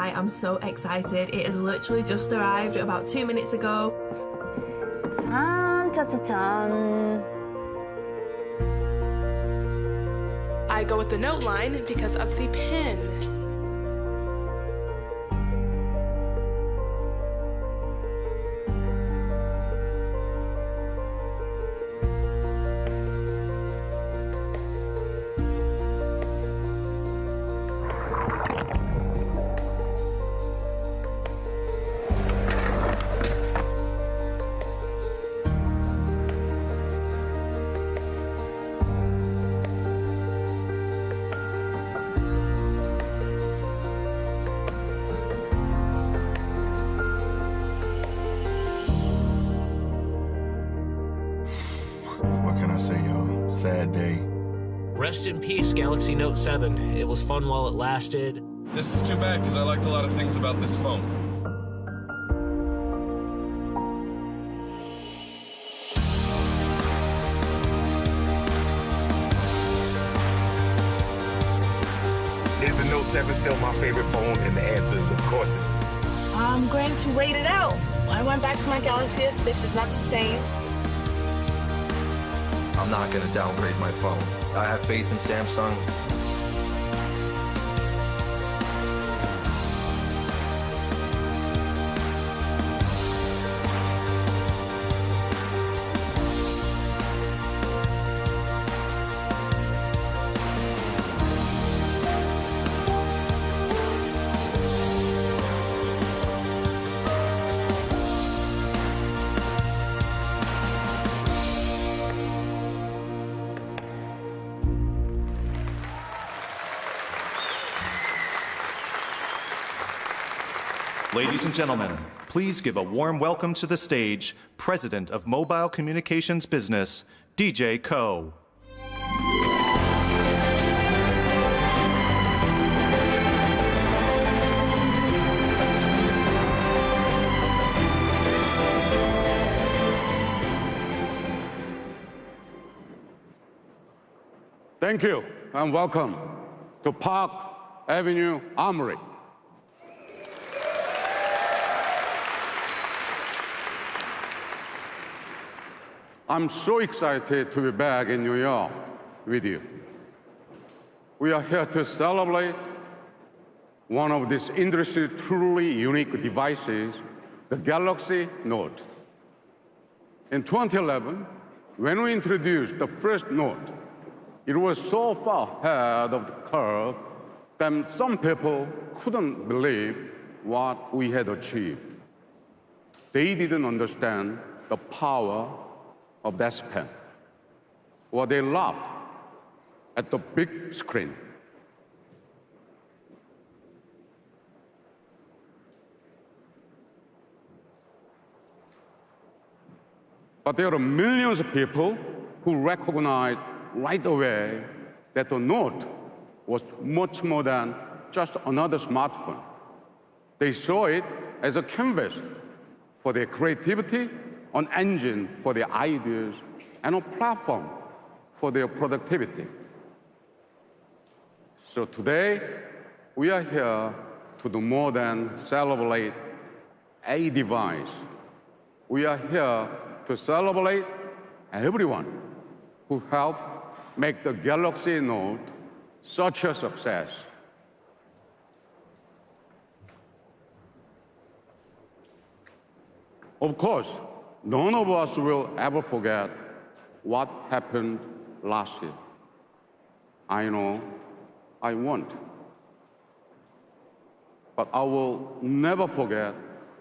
I am so excited. It has literally just arrived about 2 minutes ago. 짠. I go with the note line because of the pen. What can I say, y'all? Sad day. Rest in peace, Galaxy Note 7. It was fun while it lasted. This is too bad because I liked a lot of things about this phone. Is the Note 7 still my favorite phone? And the answer is, of course it is. I'm going to wait it out. I went back to my Galaxy S6. It's not the same. I'm not going to downgrade my phone. I have faith in Samsung. Ladies and gentlemen, please give a warm welcome to the stage, President of Mobile Communications Business, DJ Ko. Thank you and welcome to Park Avenue Armory. I'm so excited to be back in New York with you. We are here to celebrate one of this industry's truly unique devices, the Galaxy Note. In 2011, when we introduced the first Note, it was so far ahead of the curve that some people couldn't believe what we had achieved. They didn't understand the power of that pen. Or they laughed at the big screen. But there are millions of people who recognized right away that the Note was much more than just another smartphone. They saw it as a canvas for their creativity, an engine for their ideas, and a platform for their productivity. So today, we are here to do more than celebrate a device. We are here to celebrate everyone who helped make the Galaxy Note such a success. Of course, none of us will ever forget what happened last year. I know I won't. But I will never forget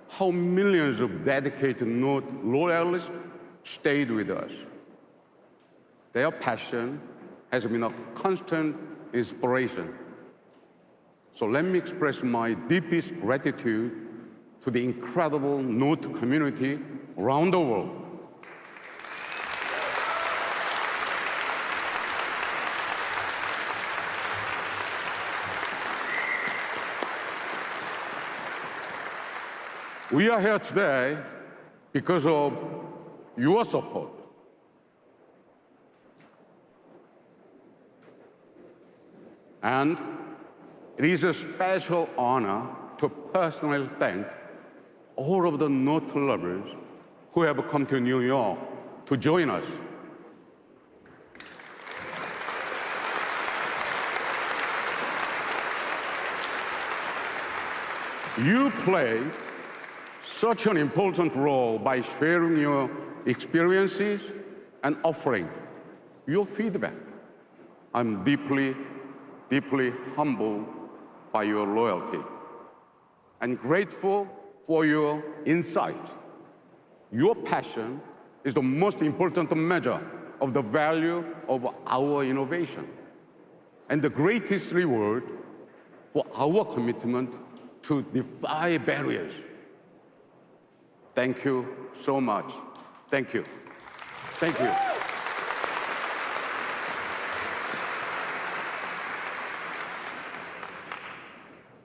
how millions of dedicated Note loyalists stayed with us. Their passion has been a constant inspiration. So let me express my deepest gratitude to the incredible Note community around the world. We are here today because of your support. And it is a special honor to personally thank all of the Note lovers who have come to New York to join us. You play such an important role by sharing your experiences and offering your feedback. I'm deeply, deeply humbled by your loyalty and grateful for your insight. Your passion is the most important measure of the value of our innovation and the greatest reward for our commitment to defy barriers. Thank you so much. Thank you. Thank you.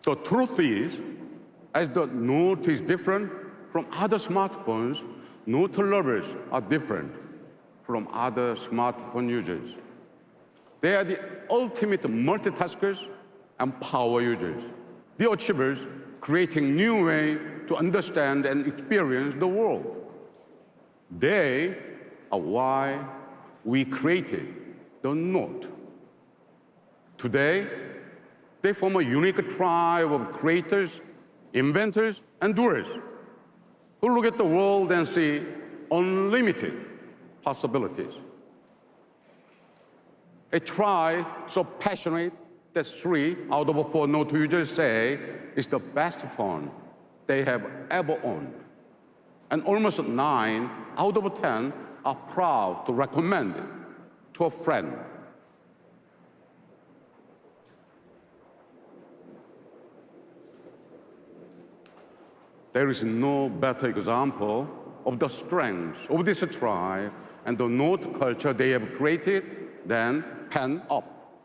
The truth is, as the Note is different from other smartphones, Note lovers are different from other smartphone users. They are the ultimate multitaskers and power users, the achievers creating new ways to understand and experience the world. They are why we created the Note. Today, they form a unique tribe of creators, inventors, and doers who look at the world and see unlimited possibilities. A tribe so passionate that 3 out of 4 Note users say it's the best phone they have ever owned. And almost 9 out of 10 are proud to recommend it to a friend. There is no better example of the strength of this tribe and the Note culture they have created than Pen Up.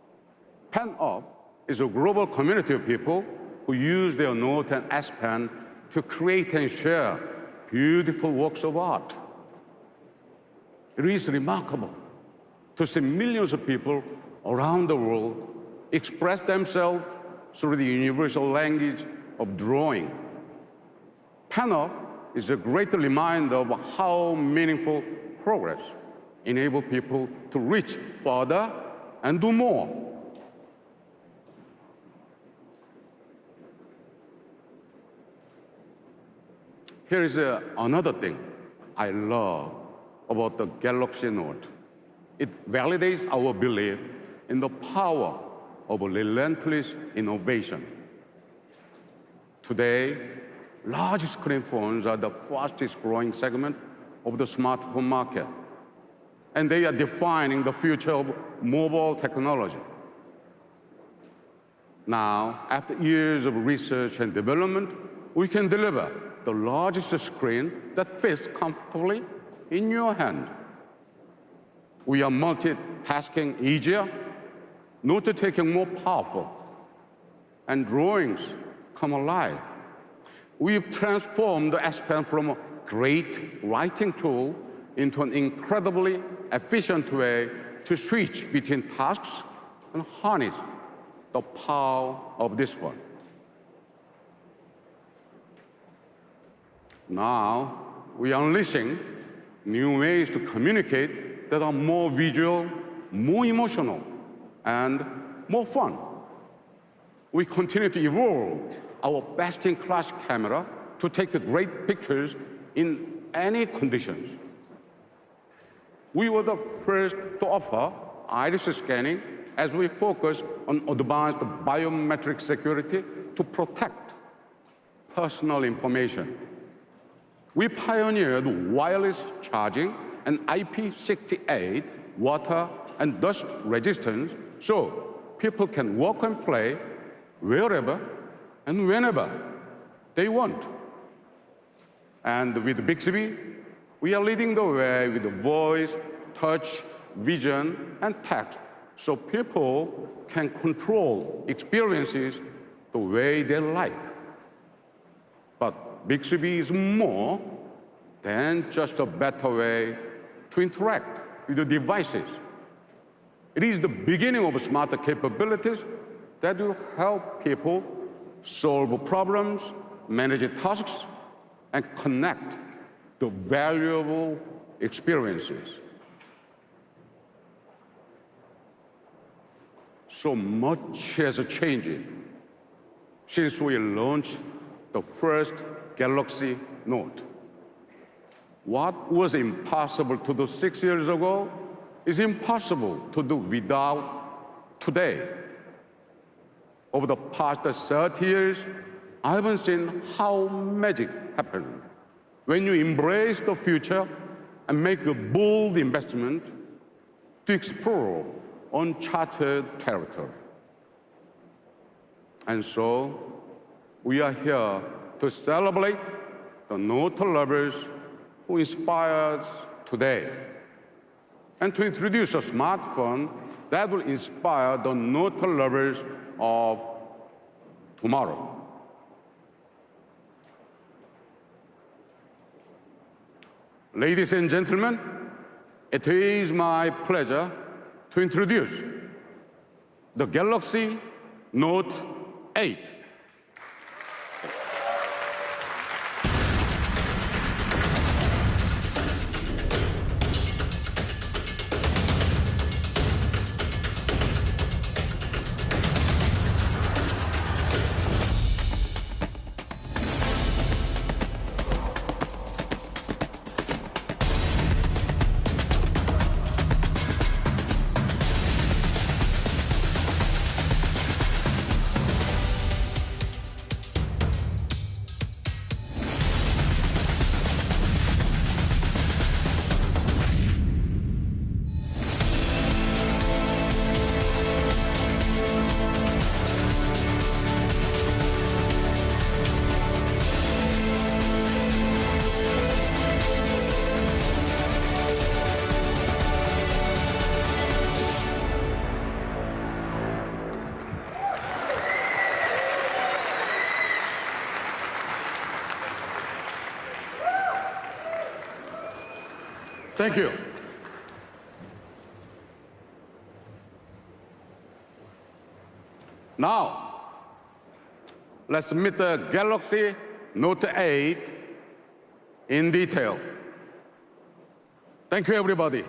Pen Up is a global community of people who use their Note and S Pen to create and share beautiful works of art. It is remarkable to see millions of people around the world express themselves through the universal language of drawing. Pen Up is a great reminder of how meaningful progress enables people to reach further and do more. Here is another thing I love about the Galaxy Note. It validates our belief in the power of relentless innovation. Today, large screen phones are the fastest growing segment of the smartphone market, and they are defining the future of mobile technology. Now, after years of research and development, we can deliver the largest screen that fits comfortably in your hand. We are multitasking easier, note-taking more powerful, and drawings come alive. We've transformed the S Pen from a great writing tool into an incredibly efficient way to switch between tasks and harness the power of this one. Now, we are unleashing new ways to communicate that are more visual, more emotional, and more fun. We continue to evolve our best-in-class camera to take great pictures in any conditions. We were the first to offer iris scanning as we focus on advanced biometric security to protect personal information. We pioneered wireless charging and IP68 water and dust resistance so people can work and play wherever and whenever they want. And with Bixby, we are leading the way with voice, touch, vision, and text so people can control experiences the way they like. But Bixby is more than just a better way to interact with the devices. It is the beginning of smarter capabilities that will help people solve problems, manage tasks, and connect the valuable experiences. So much has changed since we launched the first Galaxy Note. What was impossible to do 6 years ago is impossible to do without today. Over the past 30 years, I haven't seen how magic happens when you embrace the future and make a bold investment to explore uncharted territory. And so, we are here to celebrate the Note lovers who inspire us today, and to introduce a smartphone that will inspire the Note lovers of tomorrow. Ladies and gentlemen, it is my pleasure to introduce the Galaxy Note 8. Thank you. Now, let's meet the Galaxy Note 8 in detail. Thank you, everybody.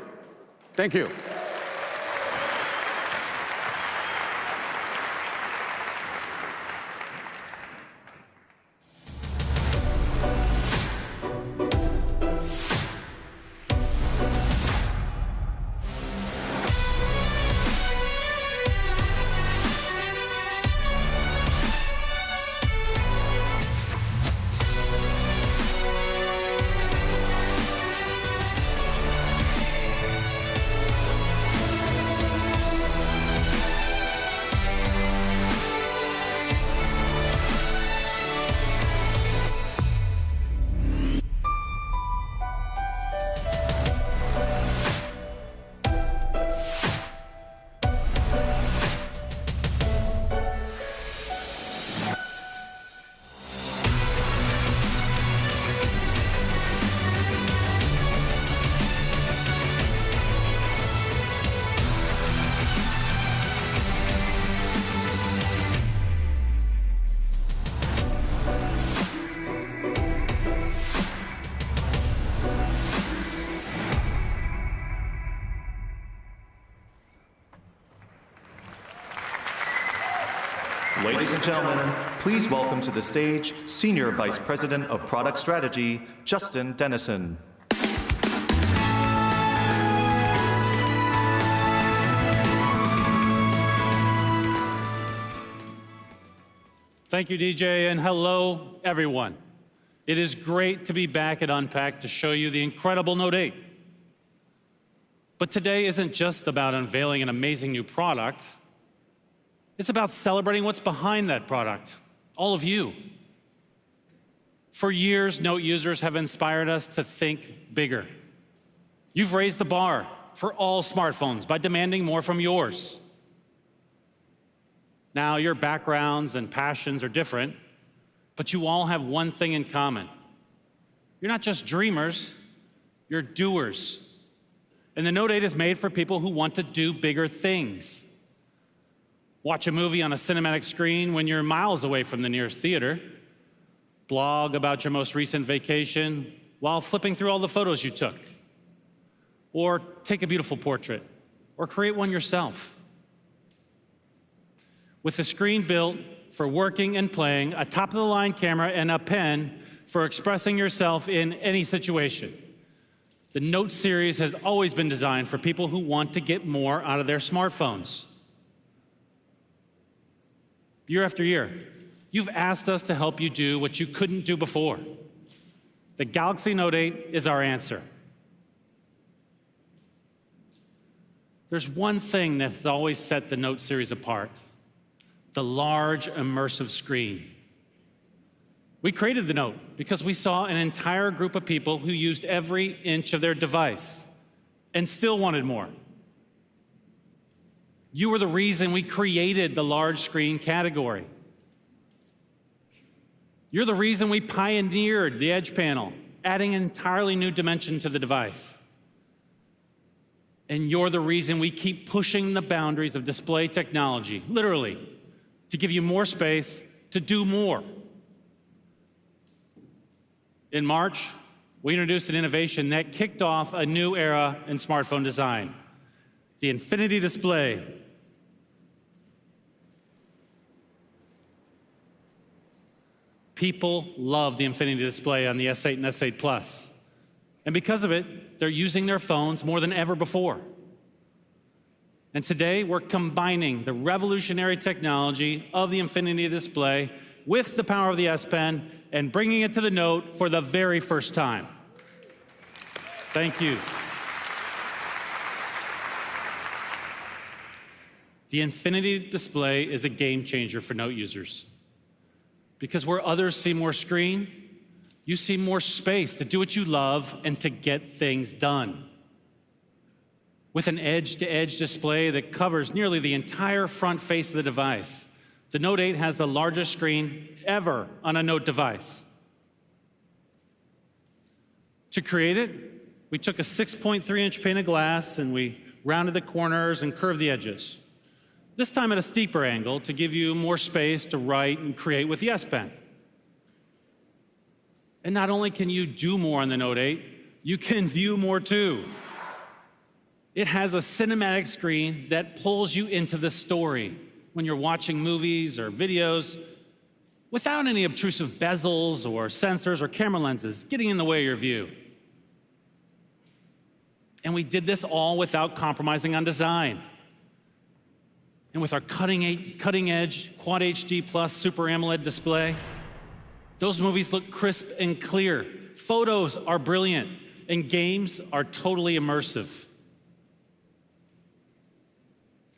Thank you. Ladies and gentlemen, please welcome to the stage Senior Vice President of Product Strategy, Justin Dennison. Thank you, DJ, and hello, everyone. It is great to be back at Unpacked to show you the incredible Note 8. But today isn't just about unveiling an amazing new product. It's about celebrating what's behind that product, all of you. For years, Note users have inspired us to think bigger. You've raised the bar for all smartphones by demanding more from yours. Now, your backgrounds and passions are different, but you all have one thing in common. You're not just dreamers, you're doers. And the Note 8 is made for people who want to do bigger things. watch a movie on a cinematic screen when you're miles away from the nearest theater, blog about your most recent vacation while flipping through all the photos you took, or take a beautiful portrait, or create one yourself. With a screen built for working and playing, a top-of-the-line camera, and a pen for expressing yourself in any situation, the Note series has always been designed for people who want to get more out of their smartphones. Year after year, you've asked us to help you do what you couldn't do before. The Galaxy Note 8 is our answer. There's one thing that's always set the Note series apart: the large, immersive screen. We created the Note because we saw an entire group of people who used every inch of their device and still wanted more. You were the reason we created the large screen category. You're the reason we pioneered the Edge panel, adding an entirely new dimension to the device. And you're the reason we keep pushing the boundaries of display technology, literally, to give you more space to do more. In March, we introduced an innovation that kicked off a new era in smartphone design: the Infinity Display. People love the Infinity Display on the S8 and S8 Plus. And because of it, they're using their phones more than ever before. And today, we're combining the revolutionary technology of the Infinity Display with the power of the S Pen and bringing it to the Note for the very first time. Thank you. The Infinity Display is a game changer for Note users. Because where others see more screen, you see more space to do what you love and to get things done. With an edge-to-edge display that covers nearly the entire front face of the device, the Note 8 has the largest screen ever on a Note device. To create it, we took a 6.3-inch pane of glass and we rounded the corners and curved the edges. This time at a steeper angle to give you more space to write and create with the S Pen. And not only can you do more on the Note 8, you can view more too. It has a cinematic screen that pulls you into the story when you're watching movies or videos without any obtrusive bezels or sensors or camera lenses getting in the way of your view. And we did this all without compromising on design. And with our cutting-edge Quad HD Plus Super AMOLED display, those movies look crisp and clear. Photos are brilliant, and games are totally immersive.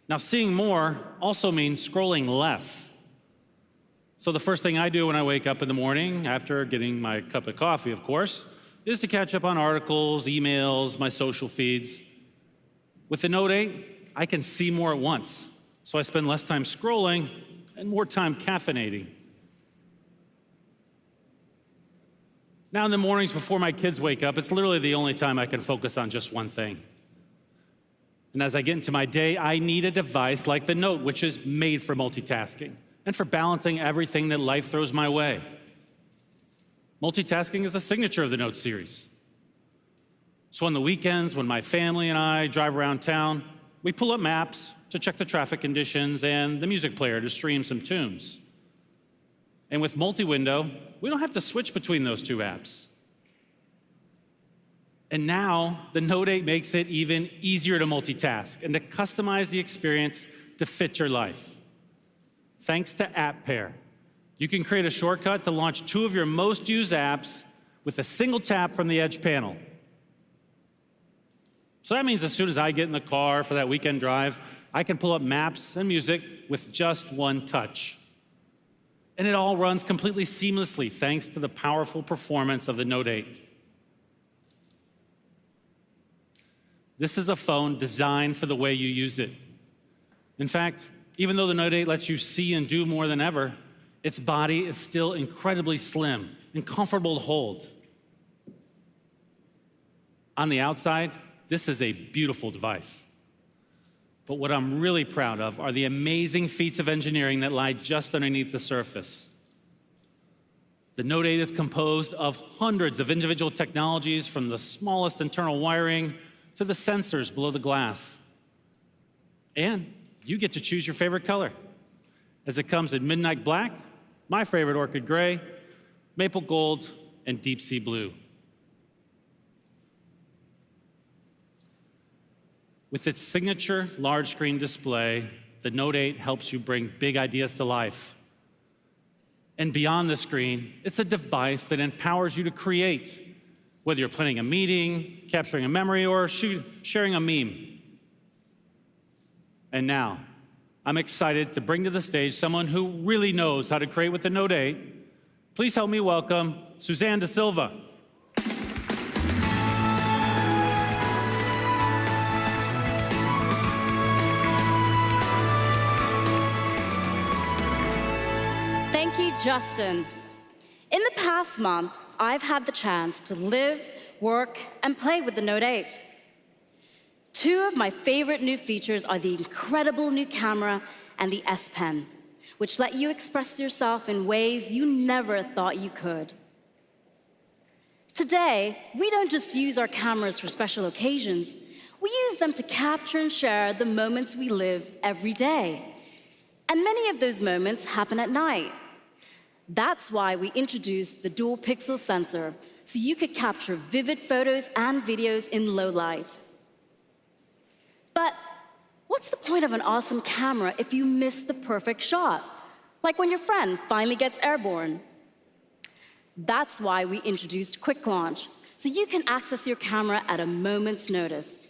Now, seeing more also means scrolling less. So the first thing I do when I wake up in the morning, after getting my cup of coffee, of course, is to catch up on articles, emails, my social feeds. With the Note 8, I can see more at once. So I spend less time scrolling and more time caffeinating. Now in the mornings before my kids wake up, it's literally the only time I can focus on just one thing. And as I get into my day, I need a device like the Note, which is made for multitasking and for balancing everything that life throws my way. Multitasking is a signature of the Note series. So on the weekends, when my family and I drive around town, we pull up maps to check the traffic conditions and the music player to stream some tunes. And with multi-window, we don't have to switch between those two apps. And now, the Note 8 makes it even easier to multitask and to customize the experience to fit your life. Thanks to App Pair, you can create a shortcut to launch two of your most used apps with a single tap from the Edge panel. So that means as soon as I get in the car for that weekend drive, I can pull up maps and music with just one touch. And it all runs completely seamlessly thanks to the powerful performance of the Note 8. This is a phone designed for the way you use it. In fact, even though the Note 8 lets you see and do more than ever, its body is still incredibly slim and comfortable to hold. On the outside, this is a beautiful device. But what I'm really proud of are the amazing feats of engineering that lie just underneath the surface. The Note 8 is composed of hundreds of individual technologies, from the smallest internal wiring to the sensors below the glass. And you get to choose your favorite color, as it comes in midnight black, my favorite orchid gray, maple gold, and deep sea blue. With its signature large screen display, the Note 8 helps you bring big ideas to life. And beyond the screen, it's a device that empowers you to create, whether you're planning a meeting, capturing a memory, or sharing a meme. And now, I'm excited to bring to the stage someone who really knows how to create with the Note 8. Please help me welcome Suzanne Da Silva. Thank you, Justin. In the past month, I've had the chance to live, work, and play with the Note 8. Two of my favorite new features are the incredible new camera and the S Pen, which let you express yourself in ways you never thought you could. Today, we don't just use our cameras for special occasions. We use them to capture and share the moments we live every day. And many of those moments happen at night. That's why we introduced the dual pixel sensor, so you could capture vivid photos and videos in low light. But what's the point of an awesome camera if you miss the perfect shot? Like when your friend finally gets airborne. That's why we introduced Quick Launch, so you can access your camera at a moment's notice.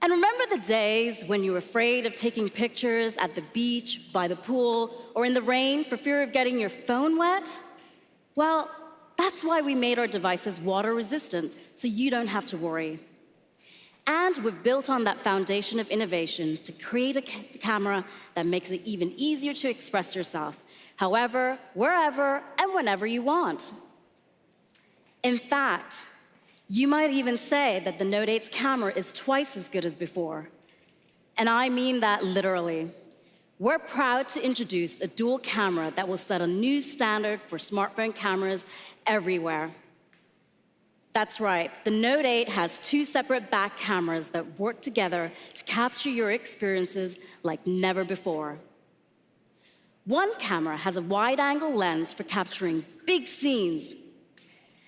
And remember the days when you were afraid of taking pictures at the beach, by the pool, or in the rain for fear of getting your phone wet? Well, that's why we made our devices water resistant, so you don't have to worry. And we've built on that foundation of innovation to create a camera that makes it even easier to express yourself, however, wherever, and whenever you want. In fact, you might even say that the Note 8's camera is twice as good as before. And I mean that literally. We're proud to introduce a dual camera that will set a new standard for smartphone cameras everywhere. That's right, the Note 8 has two separate back cameras that work together to capture your experiences like never before. One camera has a wide-angle lens for capturing big scenes,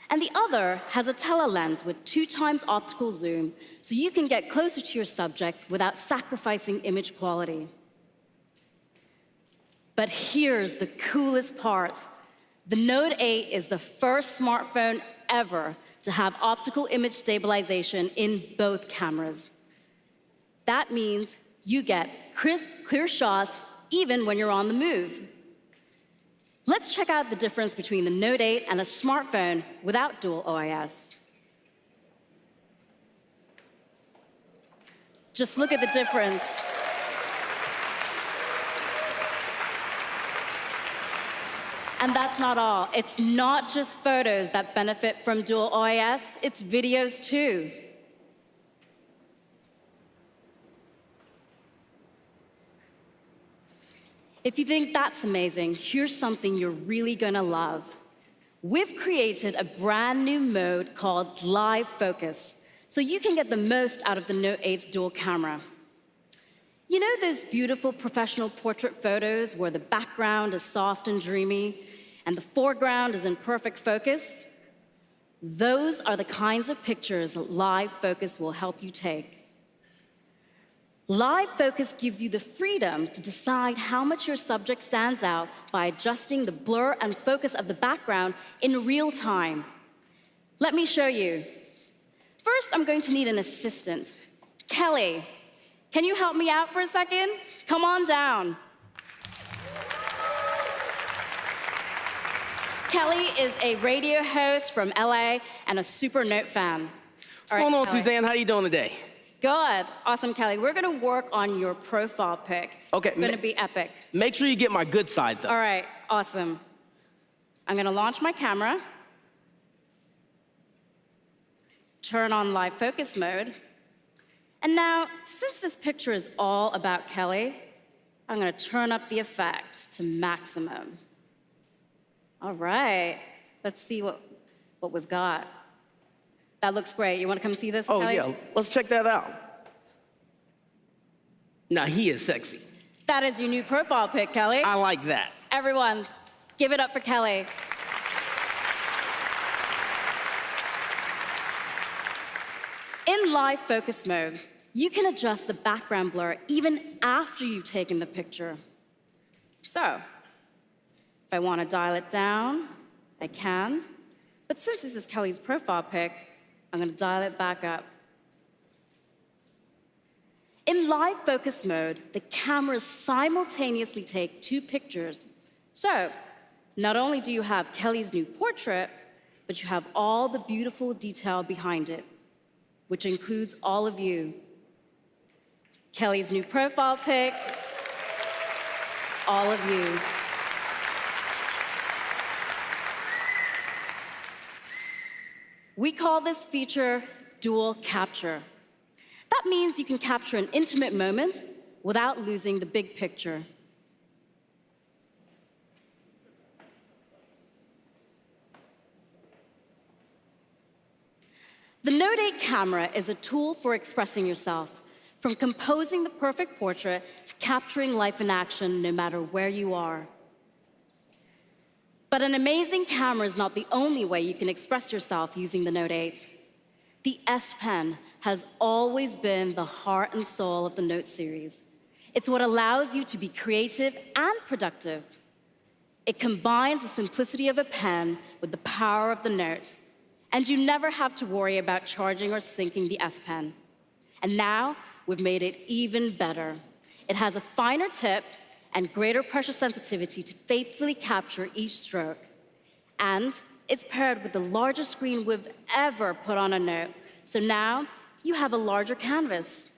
and the other has a telelens with 2x optical zoom, so you can get closer to your subjects without sacrificing image quality. But here's the coolest part. The Note 8 is the first smartphone ever to have optical image stabilization in both cameras. That means you get crisp, clear shots even when you're on the move. Let's check out the difference between the Note 8 and a smartphone without dual OIS. Just look at the difference. And that's not all. It's not just photos that benefit from dual OIS, it's videos too. If you think that's amazing, here's something you're really gonna love. We've created a brand new mode called Live Focus, so you can get the most out of the Note 8's dual camera. You know those beautiful professional portrait photos where the background is soft and dreamy and the foreground is in perfect focus? Those are the kinds of pictures that Live Focus will help you take. Live Focus gives you the freedom to decide how much your subject stands out by adjusting the blur and focus of the background in real time. Let me show you. First, I'm going to need an assistant. Kelly, can you help me out for a second? Come on down. Kelly is a radio host from LA and a super Note fan. What's going on, Suzanne? How you doing today? Good. Awesome, Kelly. We're going to work on your profile pic. Okay. It's going to be epic. Make sure you get my good side, though. All right. Awesome. I'm going to launch my camera, turn on live focus mode, And now, since this picture is all about Kelly, I'm gonna turn up the effect to maximum. All right, let's see what we've got. That looks great. You wanna come see this, Kelly? Oh, yeah, let's check that out. Now, he is sexy. That is your new profile pic, Kelly. I like that. Everyone, give it up for Kelly. In live focus mode, you can adjust the background blur even after you've taken the picture. So, if I want to dial it down, I can. But since this is Kelly's profile pic, I'm going to dial it back up. In live focus mode, the cameras simultaneously take 2 pictures. So, not only do you have Kelly's new portrait, but you have all the beautiful detail behind it, which includes all of you. Kelly's new profile pic, all of you. We call this feature dual capture. That means you can capture an intimate moment without losing the big picture. The Note 8 camera is a tool for expressing yourself, from composing the perfect portrait to capturing life in action no matter where you are. But an amazing camera is not the only way you can express yourself using the Note 8. The S Pen has always been the heart and soul of the Note series. It's what allows you to be creative and productive. It combines the simplicity of a pen with the power of the Note, and you never have to worry about charging or syncing the S Pen. And now, we've made it even better. It has a finer tip and greater pressure sensitivity to faithfully capture each stroke. And it's paired with the largest screen we've ever put on a Note. So now, you have a larger canvas.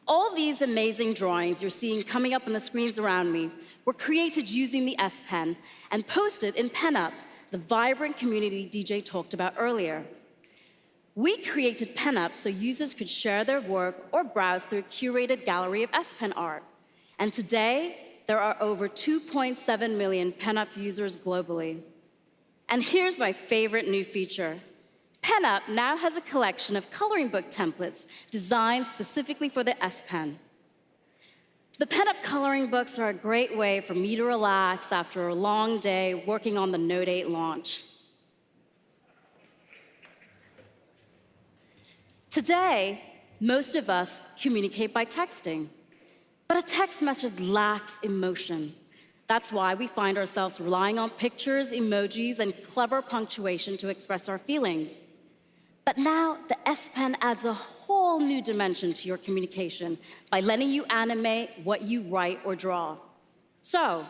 All these amazing drawings you're seeing coming up on the screens around me were created using the S Pen and posted in PenUp, the vibrant community DJ talked about earlier. We created PenUp so users could share their work or browse through a curated gallery of S Pen art. And today, there are over 2.7 million PenUp users globally. And here's my favorite new feature. PenUp now has a collection of coloring book templates designed specifically for the S Pen. The PenUp coloring books are a great way for me to relax after a long day working on the Note 8 launch. Today, most of us communicate by texting, but a text message lacks emotion. That's why we find ourselves relying on pictures, emojis, and clever punctuation to express our feelings. But now, the S Pen adds a whole new dimension to your communication by letting you animate what you write or draw. So,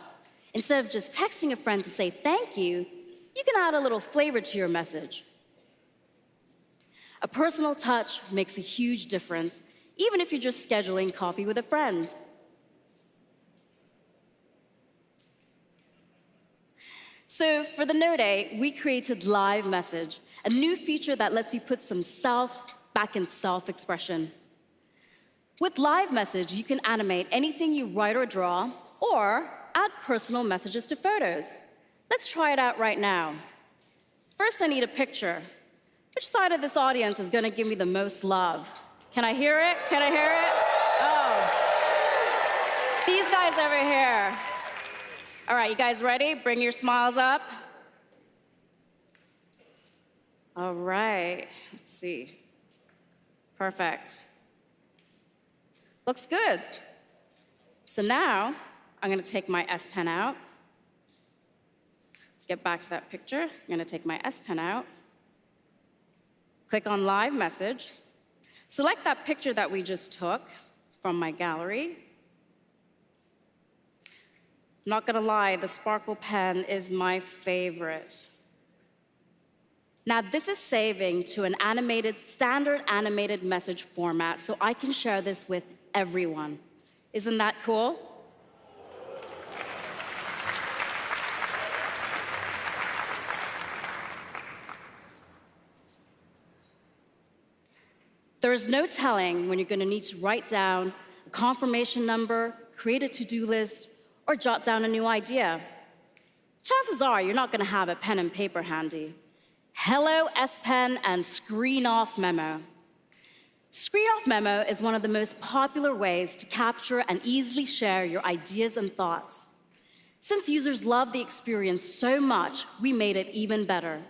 instead of just texting a friend to say thank you, you can add a little flavor to your message. A personal touch makes a huge difference, even if you're just scheduling coffee with a friend. So for the Note 8, we created Live Message, a new feature that lets you put some self back in self-expression. With Live Message, you can animate anything you write or draw, or add personal messages to photos. Let's try it out right now. First, I need a picture. Which side of this audience is gonna give me the most love? Can I hear it? Can I hear it? Oh. These guys over here. All right, you guys ready? Bring your smiles up. All right, let's see. Perfect. Looks good. So now, I'm gonna take my S Pen out. Let's get back to that picture. I'm gonna take my S Pen out. Click on Live Message. Select that picture that we just took from my gallery. I'm not gonna lie, the Sparkle pen is my favorite. Now, this is saving to an standard animated message format, so I can share this with everyone. Isn't that cool? There is no telling when you're going to need to write down a confirmation number, create a to-do list, or jot down a new idea. Chances are you're not going to have a pen and paper handy. Hello, S Pen and Screen Off Memo. Screen Off Memo is one of the most popular ways to capture and easily share your ideas and thoughts. Since users love the experience so much, we made it even better.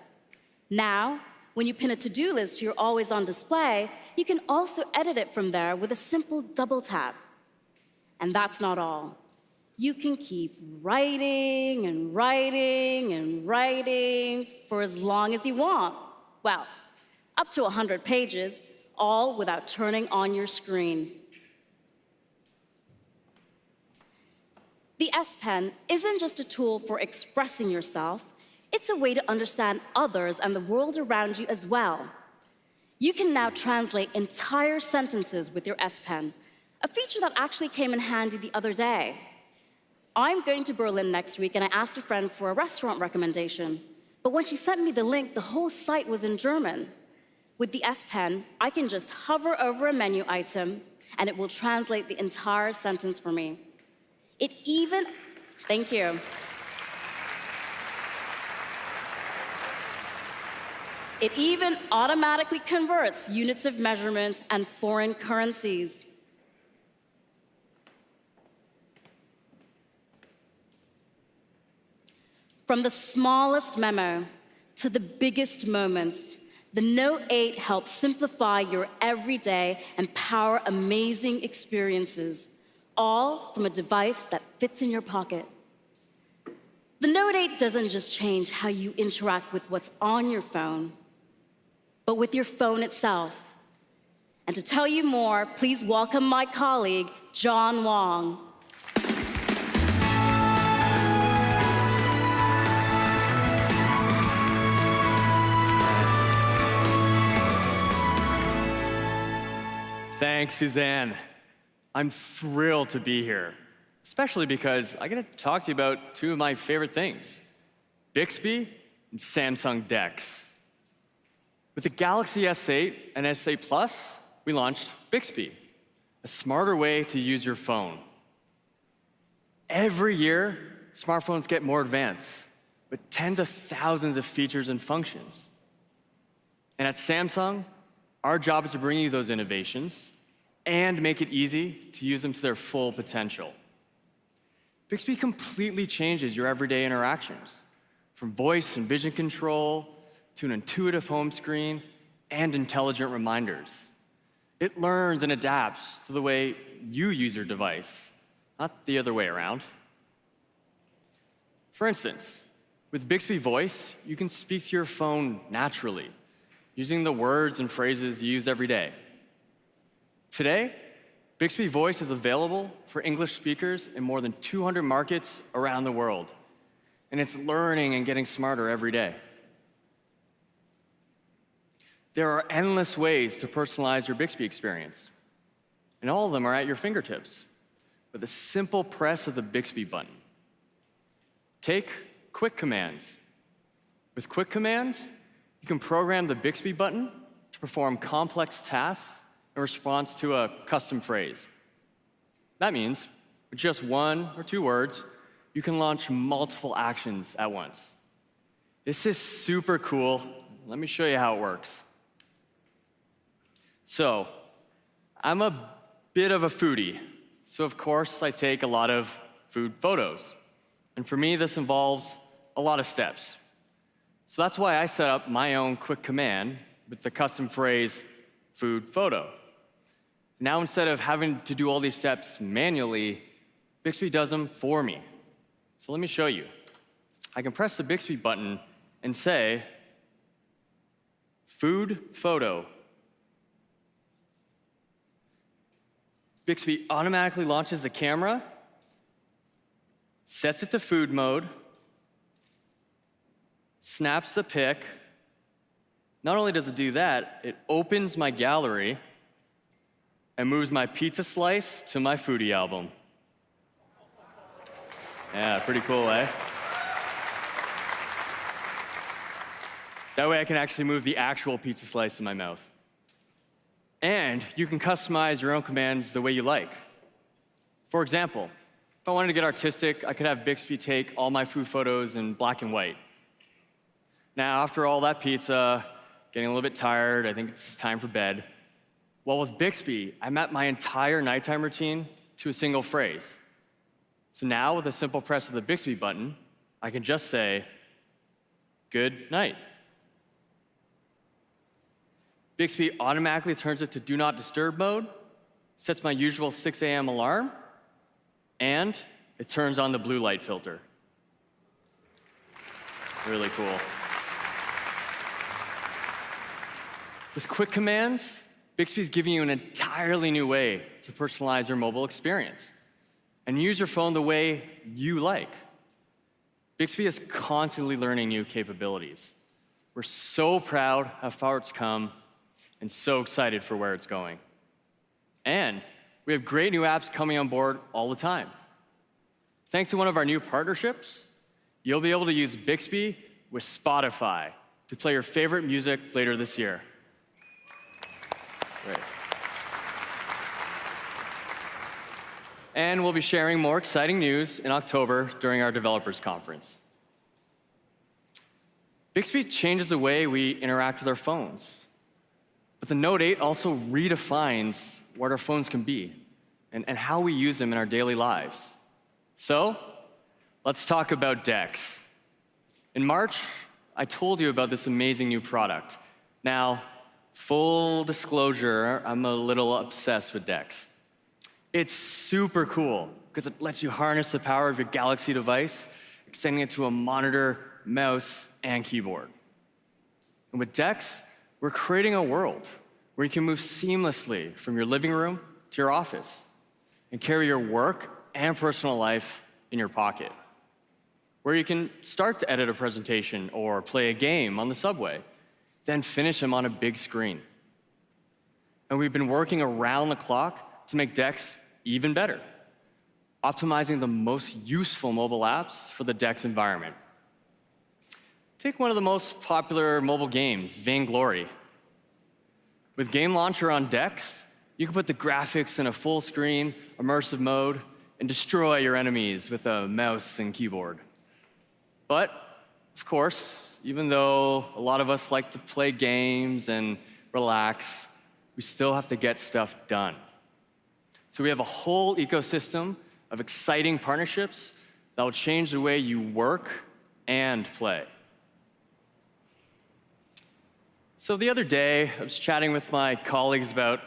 Now, when you pin a to-do list to your always-on display, you can also edit it from there with a simple double tap. And that's not all. You can keep writing and writing and writing for as long as you want. Well, up to 100 pages, all without turning on your screen. The S Pen isn't just a tool for expressing yourself, it's a way to understand others and the world around you as well. You can now translate entire sentences with your S Pen, a feature that actually came in handy the other day. I'm going to Berlin next week, and I asked a friend for a restaurant recommendation. But when she sent me the link, the whole site was in German. With the S Pen, I can just hover over a menu item, and it will translate the entire sentence for me. Thank you. It even automatically converts units of measurement and foreign currencies. From the smallest memo to the biggest moments, the Note 8 helps simplify your everyday and power amazing experiences, all from a device that fits in your pocket. The Note 8 doesn't just change how you interact with what's on your phone, but with your phone itself. And to tell you more, please welcome my colleague, John Wong. Thanks, Suzanne. I'm thrilled to be here, especially because I get to talk to you about two of my favorite things, Bixby and Samsung DeX. With the Galaxy S8 and S8 Plus, we launched Bixby, a smarter way to use your phone. Every year, smartphones get more advanced, with tens of thousands of features and functions. And at Samsung, our job is to bring you those innovations and make it easy to use them to their full potential. Bixby completely changes your everyday interactions, from voice and vision control to an intuitive home screen and intelligent reminders. It learns and adapts to the way you use your device, not the other way around. For instance, with Bixby Voice, you can speak to your phone naturally, using the words and phrases you use every day. Today, Bixby Voice is available for English speakers in more than 200 markets around the world, and it's learning and getting smarter every day. There are endless ways to personalize your Bixby experience, and all of them are at your fingertips with a simple press of the Bixby button. Take Quick Commands. With Quick Commands, you can program the Bixby button to perform complex tasks in response to a custom phrase. That means, with just 1 or 2 words, you can launch multiple actions at once. This is super cool. Let me show you how it works. So, I'm a bit of a foodie, so of course I take a lot of food photos. And for me, this involves a lot of steps. So that's why I set up my own quick command with the custom phrase, food photo. Now instead of having to do all these steps manually, Bixby does them for me. So let me show you. I can press the Bixby button and say, food photo. Bixby automatically launches the camera, sets it to food mode, snaps the pic. Not only does it do that, it opens my gallery and moves my pizza slice to my foodie album. Yeah, pretty cool, eh? That way I can actually move the actual pizza slice in my mouth. And you can customize your own commands the way you like. For example, if I wanted to get artistic, I could have Bixby take all my food photos in black and white. Now, after all that pizza, getting a little bit tired, I think it's time for bed. Well, with Bixby, I mapped my entire nighttime routine to a single phrase. So now, with a simple press of the Bixby button, I can just say, good night. Bixby automatically turns it to do not disturb mode, sets my usual 6 a.m. alarm, and it turns on the blue light filter. Really cool. With quick commands, Bixby's giving you an entirely new way to personalize your mobile experience and use your phone the way you like. Bixby is constantly learning new capabilities. We're so proud how far it's come and so excited for where it's going. And we have great new apps coming on board all the time. Thanks to one of our new partnerships, you'll be able to use Bixby with Spotify to play your favorite music later this year. Great. And we'll be sharing more exciting news in October during our developers conference. Bixby changes the way we interact with our phones. But the Note 8 also redefines what our phones can be and how we use them in our daily lives. So, let's talk about DeX. In March, I told you about this amazing new product. Now, full disclosure, I'm a little obsessed with DeX. It's super cool because it lets you harness the power of your Galaxy device, extending it to a monitor, mouse, and keyboard. And with DeX, we're creating a world where you can move seamlessly from your living room to your office and carry your work and personal life in your pocket. Where you can start to edit a presentation or play a game on the subway, then finish them on a big screen. And we've been working around the clock to make DeX even better, optimizing the most useful mobile apps for the DeX environment. Take one of the most popular mobile games, Vainglory. With Game Launcher on DeX, you can put the graphics in a full screen, immersive mode, and destroy your enemies with a mouse and keyboard. But, of course, even though a lot of us like to play games and relax, we still have to get stuff done. So we have a whole ecosystem of exciting partnerships that will change the way you work and play. So the other day, I was chatting with my colleagues about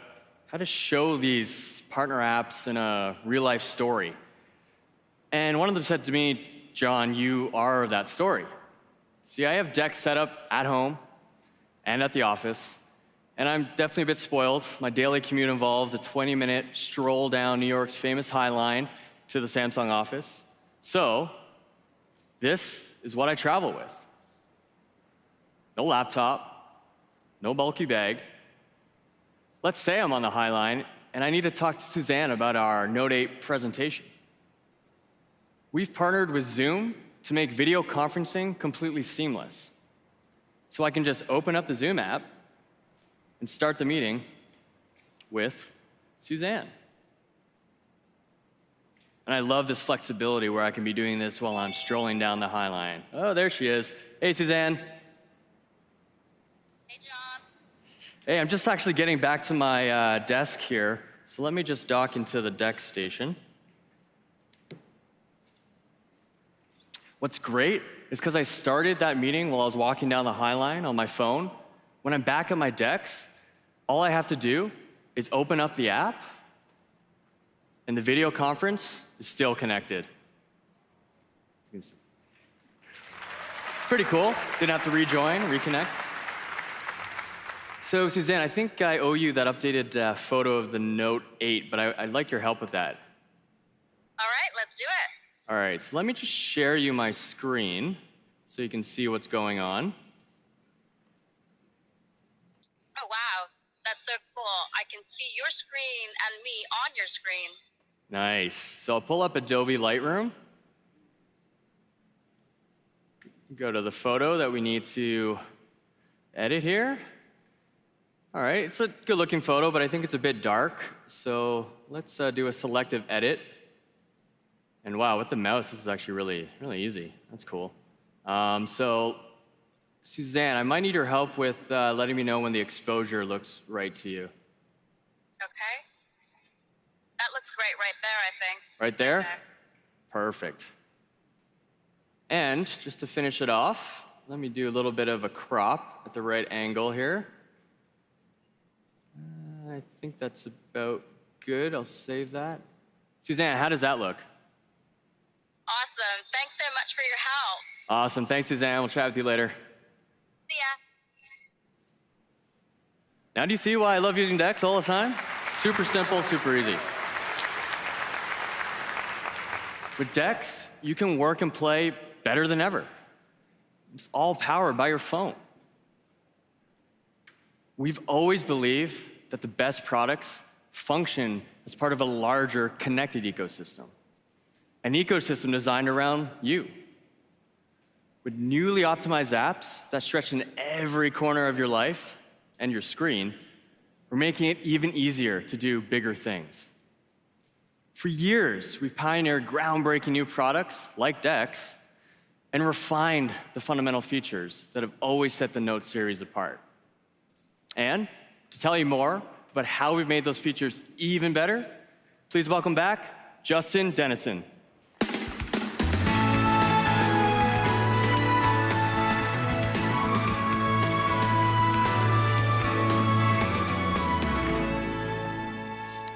how to show these partner apps in a real-life story. And one of them said to me, John, you are that story. See, I have DeX set up at home and at the office, and I'm definitely a bit spoiled. My daily commute involves a 20-minute stroll down New York's famous High Line to the Samsung office. So this is what I travel with. No laptop, no bulky bag. Let's say I'm on the High Line and I need to talk to Suzanne about our Note 8 presentation. We've partnered with Zoom to make video conferencing completely seamless. So I can just open up the Zoom app and start the meeting with Suzanne. And I love this flexibility where I can be doing this while I'm strolling down the High Line. Oh, there she is. Hey, Suzanne. Hey, John. Hey, I'm just actually getting back to my desk here. So let me just dock into the DeX station. What's great is because I started that meeting while I was walking down the High Line on my phone. When I'm back at my DeX, all I have to do is open up the app, and the video conference is still connected. Pretty cool. Didn't have to rejoin, reconnect. So, Suzanne, I think I owe you that updated photo of the Note 8, but I'd like your help with that. All right, let's do it. All right, so let me just share you my screen so you can see what's going on. Oh, wow. That's so cool. I can see your screen and me on your screen. Nice. So I'll pull up Adobe Lightroom. Go to the photo that we need to edit here. All right, it's a good-looking photo, but I think it's a bit dark. So let's do a selective edit. And wow, with the mouse, this is actually really easy. That's cool. So Suzanne, I might need your help with letting me know when the exposure looks right to you. Okay. That looks great right there, I think. Right there? Perfect. And just to finish it off, let me do a little bit of a crop at the right angle here. I think that's about good. I'll save that. Suzanne, how does that look? Awesome. Thanks so much for your help. Awesome. Thanks, Suzanne. We'll chat with you later. See ya. Now do you see why I love using DeX all the time? Super simple, super easy. With DeX, you can work and play better than ever. It's all powered by your phone. We've always believed that the best products function as part of a larger connected ecosystem. An ecosystem designed around you. With newly optimized apps that stretch in every corner of your life and your screen, we're making it even easier to do bigger things. For years, we've pioneered groundbreaking new products like DeX and refined the fundamental features that have always set the Note series apart. And to tell you more about how we've made those features even better, please welcome back Justin Dennison.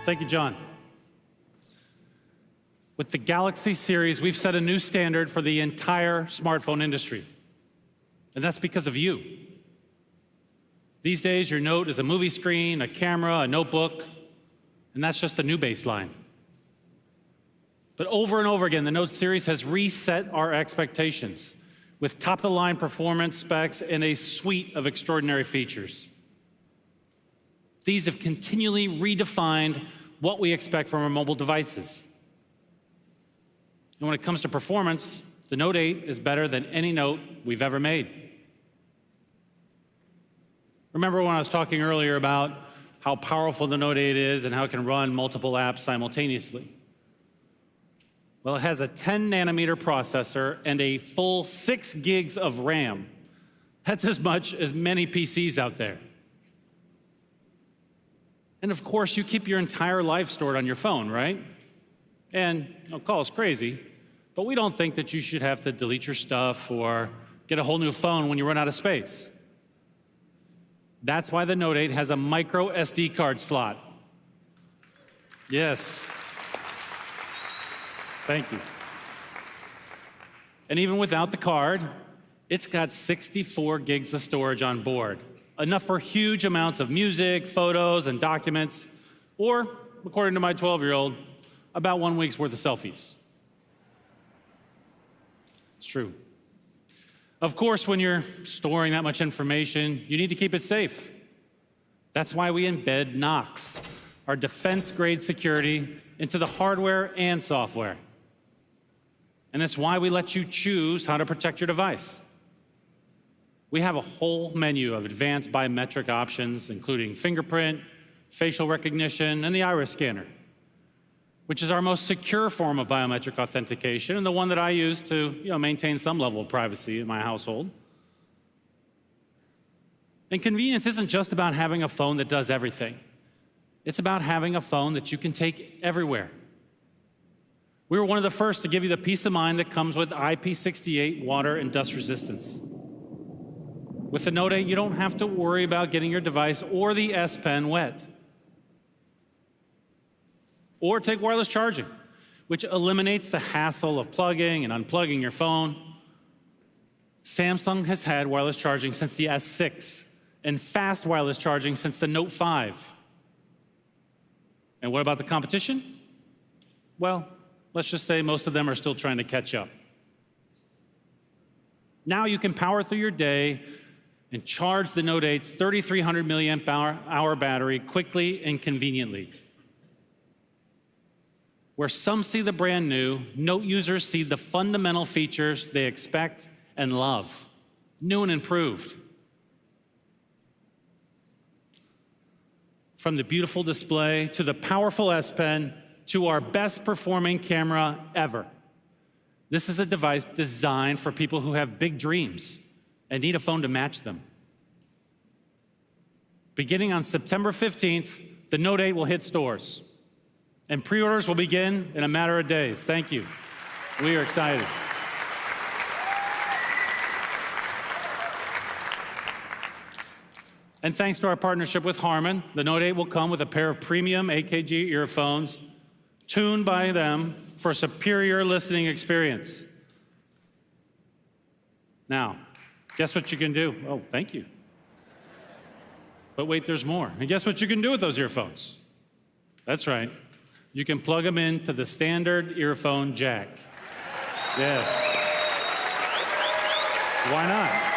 Thank you, John. With the Galaxy series, we've set a new standard for the entire smartphone industry. And that's because of you. These days, your Note is a movie screen, a camera, a notebook, and that's just the new baseline. But over and over again, the Note series has reset our expectations with top-of-the-line performance specs and a suite of extraordinary features. These have continually redefined what we expect from our mobile devices. And when it comes to performance, the Note 8 is better than any Note we've ever made. Remember when I was talking earlier about how powerful the Note 8 is and how it can run multiple apps simultaneously? Well, it has a 10-nanometer processor and a full 6 gigs of RAM. That's as much as many PCs out there. And of course, you keep your entire life stored on your phone, right? And call us crazy, but we don't think that you should have to delete your stuff or get a whole new phone when you run out of space. That's why the Note 8 has a micro SD card slot. Yes. Thank you. And even without the card, it's got 64 gigs of storage on board, enough for huge amounts of music, photos, and documents, or, according to my 12-year-old, about 1 week's worth of selfies. It's true. Of course, when you're storing that much information, you need to keep it safe. That's why we embed Knox, our defense-grade security, into the hardware and software. And it's why we let you choose how to protect your device. We have a whole menu of advanced biometric options, including fingerprint, facial recognition, and the iris scanner, which is our most secure form of biometric authentication and the one that I use to maintain some level of privacy in my household. And convenience isn't just about having a phone that does everything. It's about having a phone that you can take everywhere. We were one of the first to give you the peace of mind that comes with IP68 water and dust resistance. With the Note 8, you don't have to worry about getting your device or the S Pen wet. Or take wireless charging, which eliminates the hassle of plugging and unplugging your phone. Samsung has had wireless charging since the S6 and fast wireless charging since the Note 5. And what about the competition? Well, let's just say most of them are still trying to catch up. Now you can power through your day and charge the Note 8's 3,300 milliamp hour battery quickly and conveniently. Where some see the brand new, Note users see the fundamental features they expect and love, new and improved. From the beautiful display to the powerful S Pen to our best performing camera ever. This is a device designed for people who have big dreams and need a phone to match them. Beginning on September 15th, the Note 8 will hit stores, and pre-orders will begin in a matter of days. Thank you. We are excited. And thanks to our partnership with Harman, the Note 8 will come with a pair of premium AKG earphones tuned by them for a superior listening experience. Now, guess what you can do? Oh, thank you. But wait, there's more. And guess what you can do with those earphones? That's right. You can plug them into the standard earphone jack. Yes. Why not?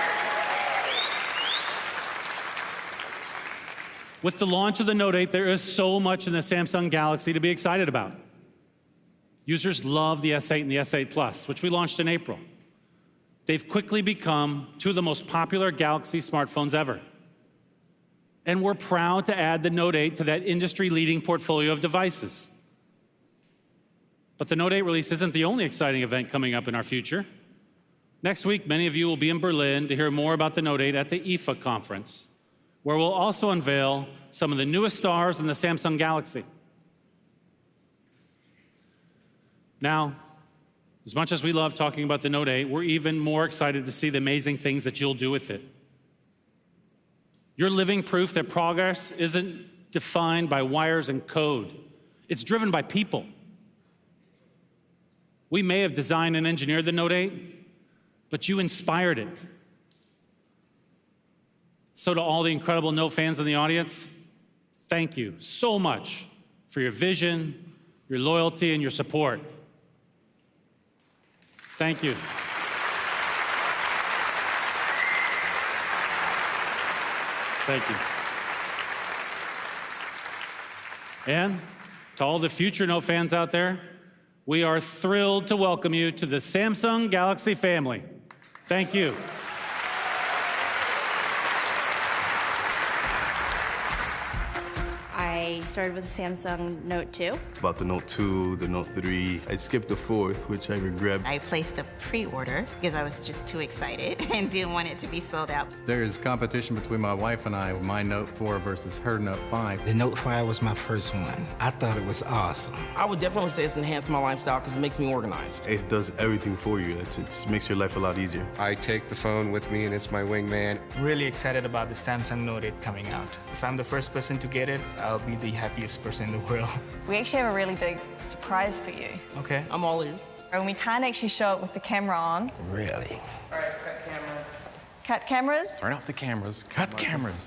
With the launch of the Note 8, there is so much in the Samsung Galaxy to be excited about. Users love the S8 and the S8 Plus, which we launched in April. They've quickly become two of the most popular Galaxy smartphones ever. And we're proud to add the Note 8 to that industry-leading portfolio of devices. But the Note 8 release isn't the only exciting event coming up in our future. Next week, many of you will be in Berlin to hear more about the Note 8 at the IFA conference, where we'll also unveil some of the newest stars in the Samsung Galaxy. Now, as much as we love talking about the Note 8, we're even more excited to see the amazing things that you'll do with it. You're living proof that progress isn't defined by wires and code. It's driven by people. We may have designed and engineered the Note 8, but you inspired it. So to all the incredible Note fans in the audience, thank you so much for your vision, your loyalty, and your support. Thank you. Thank you. And to all the future Note fans out there, we are thrilled to welcome you to the Samsung Galaxy family. Thank you. I started with the Samsung Note 2. About the Note 2, the Note 3. I skipped the 4th, which I regret. I placed a pre-order because I was just too excited and didn't want it to be sold out. There's competition between my wife and I, my Note 4 versus her Note 5. The Note 5 was my first one. I thought it was awesome. I would definitely say it's enhanced my lifestyle because it makes me organized. It does everything for you. It makes your life a lot easier. I take the phone with me and it's my wingman. Really excited about the Samsung Note 8 coming out. If I'm the first person to get it, I'll be the happiest person in the world. We actually have a really big surprise for you. Okay. I'm all ears. And we can't actually show it with the camera on. Really? All right, cut cameras. Cut cameras? Turn off the cameras. Cut cameras.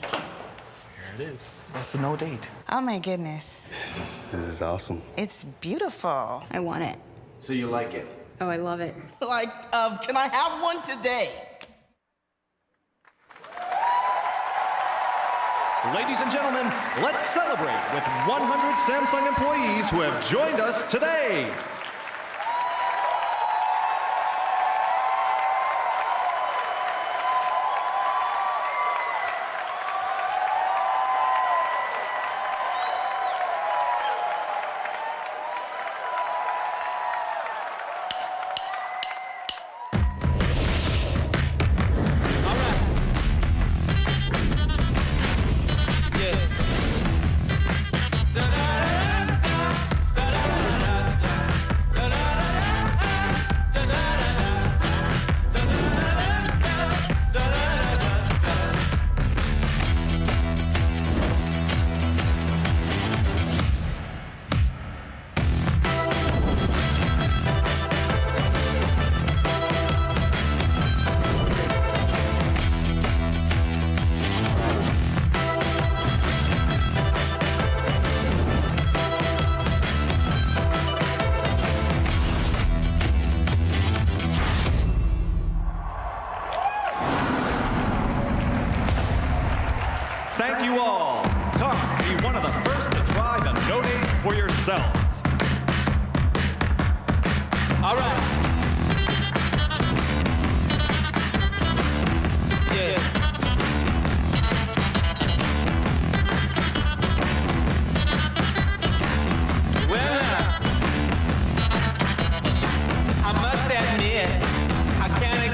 So here it is. That's the Note 8. Oh my goodness. This is awesome. It's beautiful. I want it. So you like it? Oh, I love it. Like, can I have one today? Ladies and gentlemen, let's celebrate with 100 Samsung employees who have joined us today.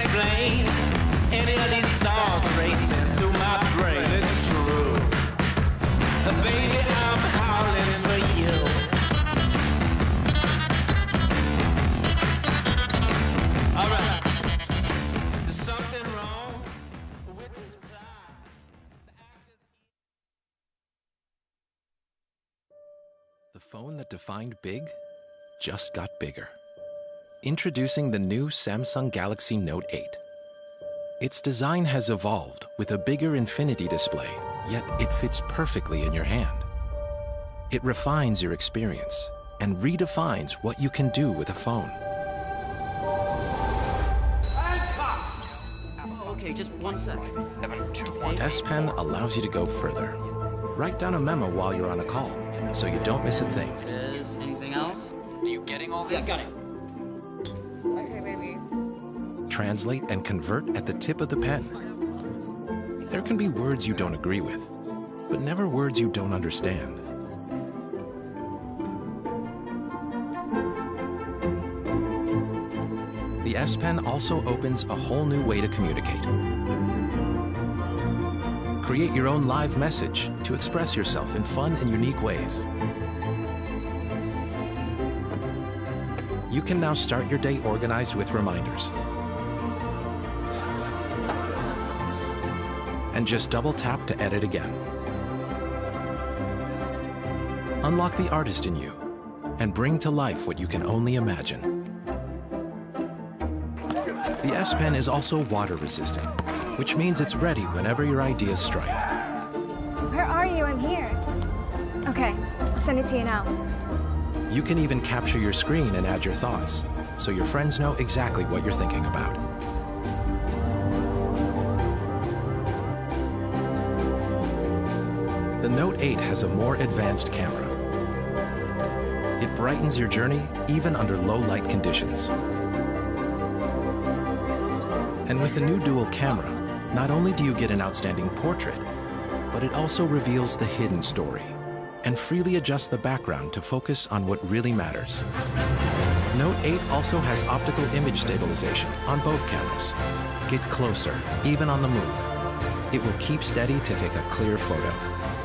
explain any of these thoughts racing through my brain. It's true. Baby, I'm howling for you. All right. There's something wrong with this plot. The phone that defined big just got bigger. Introducing the new Samsung Galaxy Note 8. Its design has evolved with a bigger infinity display, yet it fits perfectly in your hand. It refines your experience and redefines what you can do with a phone. Okay, just 1 sec. S Pen allows you to go further. Write down a memo while you're on a call, so you don't miss a thing. Is anything else? Are you getting all this? Yeah, got it. Okay, baby. Translate and convert at the tip of the pen. There can be words you don't agree with, but never words you don't understand. The S Pen also opens a whole new way to communicate. Create your own live message to express yourself in fun and unique ways. You can now start your day organized with reminders. And just double tap to edit again. Unlock the artist in you and bring to life what you can only imagine. The S Pen is also water resistant, which means it's ready whenever your ideas strike. Where are you? I'm here. Okay, I'll send it to you now. You can even capture your screen and add your thoughts, so your friends know exactly what you're thinking about. The Note 8 has a more advanced camera. It brightens your journey even under low light conditions. And with the new dual camera, not only do you get an outstanding portrait, but it also reveals the hidden story and freely adjusts the background to focus on what really matters. Note 8 also has optical image stabilization on both cameras. Get closer, even on the move. It will keep steady to take a clear photo.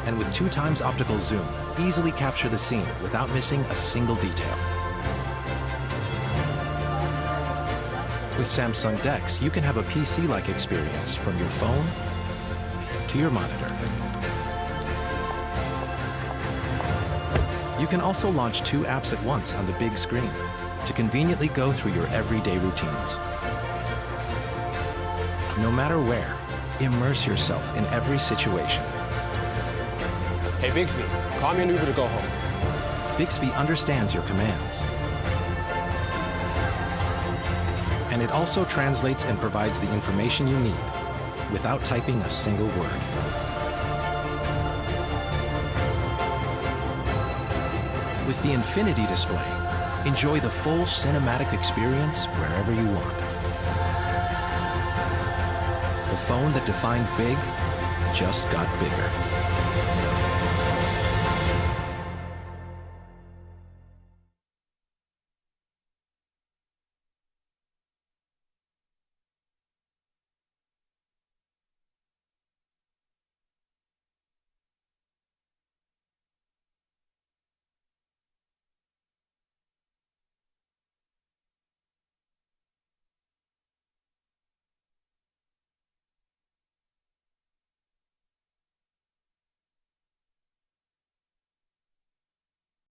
And with 2x optical zoom, easily capture the scene without missing a single detail. With Samsung DeX, you can have a PC-like experience from your phone to your monitor. You can also launch 2 apps at once on the big screen to conveniently go through your everyday routines. No matter where, immerse yourself in every situation. Hey, Bixby, call me an Uber to go home. Bixby understands your commands. And it also translates and provides the information you need without typing a single word. With the Infinity display, enjoy the full cinematic experience wherever you want. The phone that defined big just got bigger.